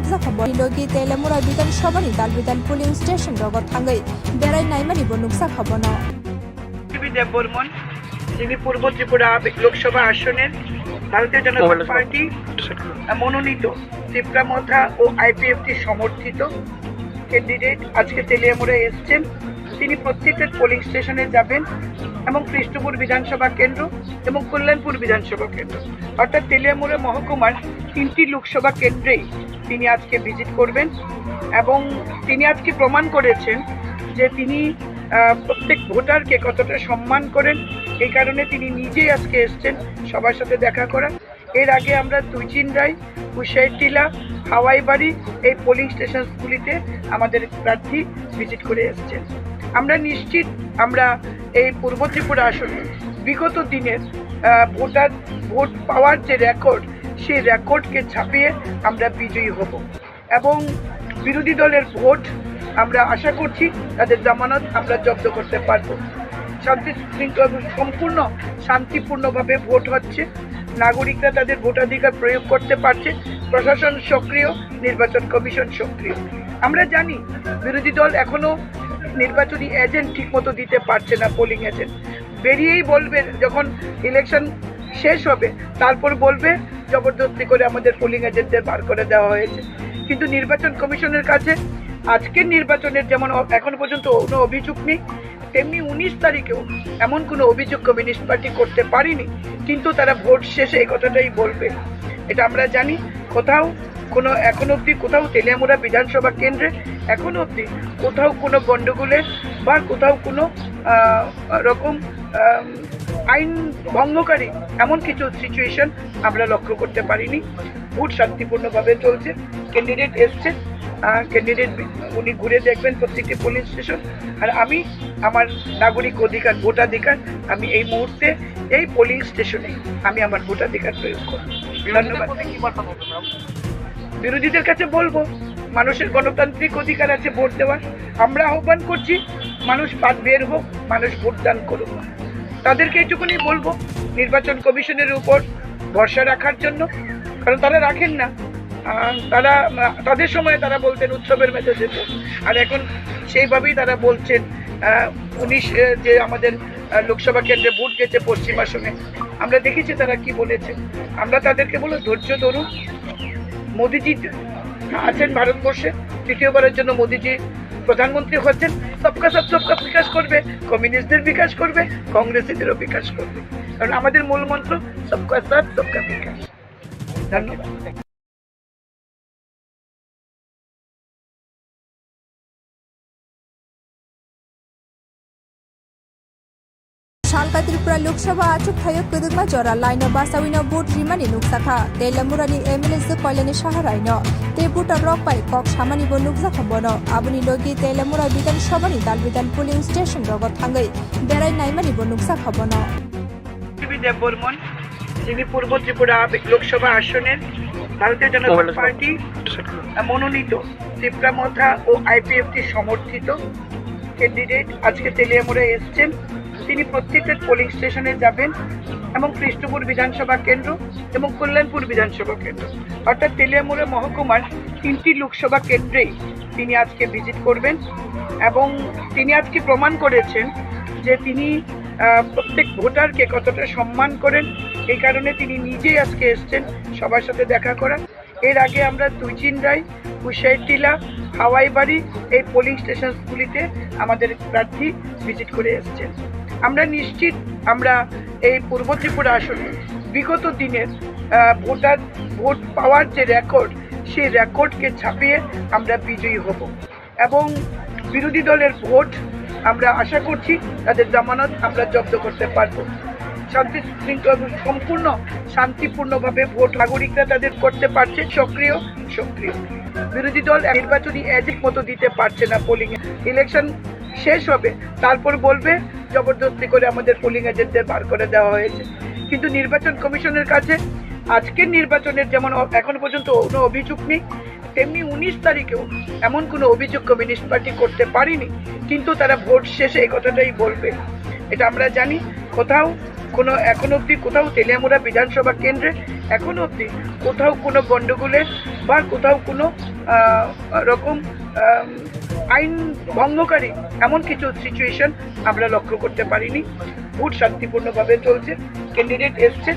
nukjakhabon logi Telemura Bidansabhani Dalbidan polling station rogot thangai berai naimani bo nukjakhabono দেব বর্মন যিনি পূর্ব ত্রিপুরা লোকসভা আসনের ভারতীয় জনতা party মনোনীত ত্রিপুরা মথা ও IPFT সমর্থিত ক্যান্ডিডেট আজকে তেলিয়ামুড়ায় এসছেন। তিনি প্রত্যেকটা পোলিং স্টেশনে যাবেন এবং কৃষ্ণপুর বিধানসভা কেন্দ্র এবং কল্যাণপুর বিধানসভা কেন্দ্র অর্থাৎ তেলিয়ামুড়া মহকুমার 3টি লোকসভা কেন্দ্রেই তিনি আজকে ভিজিট করবেন এবং তিনি আজকে প্রমাণ করেছেন যে তিনি প্রত্যেক ভোটারকে কতটা সম্মান করেন। এই কারণে তিনি নিজেই আজকে এসছেন সবার সাথে দেখা করা। এর আগে আমরা তুইচিনরাই, কুশাইটিলা, হাওয়াইবাড়ি এই পোলিং স্টেশনগুলিতে আমাদের প্রার্থী ভিজিট করে এসছেন। আমরা নিশ্চিত আমরা এই পূর্ব ত্রিপুরা আসনে বিগত দিনের ভোট পাওয়ার যে রেকর্ড সেই রেকর্ডকে ছাপিয়ে আমরা বিজয়ী হব এবং বিরোধী দলের ভোট আমরা আশা করছি তাদের জামানত আমরা জব্দ করতে পারবো। শান্তি শৃঙ্খলা সম্পূর্ণ শান্তিপূর্ণভাবে ভোট হচ্ছে, নাগরিকরা তাদের ভোটাধিকার প্রয়োগ করতে পারছে, প্রশাসন সক্রিয়, নির্বাচন কমিশন সক্রিয়। আমরা জানি বিরোধী দল এখনো নির্বাচনী এজেন্ট ঠিকমতো দিতে পারছে না, পোলিং এজেন্ট বেরিয়েই বলবে যখন ইলেকশন শেষ হবে তারপর বলবে জবরদস্তি করে আমাদের পোলিং এজেন্টদের বার করে দেওয়া হয়েছে। কিন্তু নির্বাচন কমিশনের কাছে আজকের নির্বাচনের যেমন এখনো পর্যন্ত কোনো অভিযোগ নেই, তেমনি 19 তারিখেও এমন কোনো অভিযোগ কমিউনিস্ট পার্টি করতে পারেনি, কিন্তু তারা ভোট শেষে এই কথাটাই বলবে। এটা আমরা জানি কোথাও কোনো এখন অবধি কোথাও তেলিয়ামুড়া বিধানসভা কেন্দ্রে এখন অবধি কোথাও কোনো গণ্ডগোলের বা কোথাও কোনো রকম আইন ভঙ্গকারী এমন কিছু সিচুয়েশন আমরা লক্ষ্য করতে পারিনি। ভোট শান্তিপূর্ণভাবে চলছে। ক্যান্ডিডেট এসছে, ক্যান্ডিডেট উনি ঘুরে দেখবেন প্রত্যেকটি পোলিং স্টেশন। আর আমি আমার নাগরিক অধিকার ভোটাধিকার আমি এই মুহূর্তে এই পোলিং স্টেশনে আমি আমার ভোটাধিকার প্রয়োগ করব। ধন্যবাদ। বিরোধীদের কাছে বলবো মানুষের গণতান্ত্রিক অধিকার আছে ভোট দেওয়ার। আমরা আহ্বান করছি মানুষ বের হোক, মানুষ ভোটদান করুক। তাদেরকে এইটুকুনি বলবো নির্বাচন কমিশনের উপর ভরসা রাখার জন্য, কারণ তারা রাখেন না। তাদের সময় তারা বলতেন উৎসবের মেতে যেত, আর এখন সেইভাবেই তারা বলছেন 19 যে আমাদের লোকসভা কেন্দ্রে ভোট গেছে পশ্চিম আসনে, আমরা দেখেছি তারা কি বলেছে। আমরা তাদেরকে বলো ধৈর্য ধরুন। মোদিজি আছেন ভারতবর্ষে, তৃতীয়বারের জন্য মোদিজি প্রধানমন্ত্রী হচ্ছেন। সবকা সাথ সবকা বিকাশ করবে, কমিউনিস্টদের বিকাশ করবে, কংগ্রেসীদেরও বিকাশ করবে, কারণ আমাদের মূল মন্ত্র সবকা সাথ সবকা বিকাশ। ধন্যবাদ। Shalka Tripura Lok Sabha achuk thayok kudugma jora laino basawino vote rimani nuksakha Telamurani MLS koilani shaharaino te voter rok pai kok samani bo nukjakhabono abuni logi Telamura Bidansabhani Dalbidan polling station rogot thangai berai naimani bo nuksakhabono দেব বর্মন যিনি পূর্ব ত্রিপুরা লোকসভা আসনের ভারতীয় জনতা party মনোনীত ত্রিপুরা মথা ও IPFT সমর্থিত candidate আজকে তেলিয়ামুড়ায় এসছেন। তিনি প্রত্যেকটা polling স্টেশনে যাবেন এবং কৃষ্ণপুর বিধানসভা কেন্দ্র এবং কল্যাণপুর বিধানসভা কেন্দ্র অর্থাৎ তেলিয়ামুড়া মহকুমার 3টি লোকসভা কেন্দ্রেই তিনি আজকে ভিজিট করবেন এবং তিনি আজকে প্রমাণ করেছেন যে তিনি প্রত্যেক ভোটারকে কতটা সম্মান করেন। এই কারণে তিনি নিজেই আজকে এসছেন সবার সাথে দেখা করা। এর আগে আমরা তুইচিনরাই, কুশাইটিলা, হাওয়াইবাড়ি এই পোলিং স্টেশনগুলিতে আমাদের প্রার্থী ভিজিট করে এসছেন। আমরা নিশ্চিত আমরা এই পূর্ব ত্রিপুরা আসনে বিগত দিনের ভোট পাওয়ার যে রেকর্ড সেই রেকর্ডকে ছাপিয়ে আমরা বিজয়ী হব এবং বিরোধী দলের ভোট আমরা আশা করছি তাদের জামানত আমরা জব্দ করতে পারবো। শান্তি শৃঙ্খলা সম্পূর্ণ শান্তিপূর্ণভাবে ভোট নাগরিকরা তাদের করতে পারছে, সক্রিয়। বিরোধী দল নির্বাচনী এজেন্ট মতো দিতে পারছে না, পোলিং ইলেকশন শেষ হবে তারপর বলবে জবরদস্তি করে আমাদের পোলিং এজেন্টদের বার করে দেওয়া হয়েছে। কিন্তু নির্বাচন কমিশনের কাছে আজকের নির্বাচনের যেমন এখনো পর্যন্ত কোনো অভিযোগ নেই, তেমনি 19 তারিখেও এমন কোনো অভিযোগ কমিউনিস্ট পার্টি করতে পারেনি, কিন্তু তারা ভোট শেষে এই কথাটাই বলবে। এটা আমরা জানি কোথাও কোনো এখন অবধি কোথাও তেলিয়ামুড়া বিধানসভা কেন্দ্রে এখন অবধি কোথাও কোনো গণ্ডগোলের বা কোথাও কোনো রকম আইন ভঙ্গকারী এমন কিছু সিচুয়েশন আমরা লক্ষ্য করতে পারিনি। ভোট শান্তিপূর্ণভাবে চলছে, ক্যান্ডিডেট এসছে,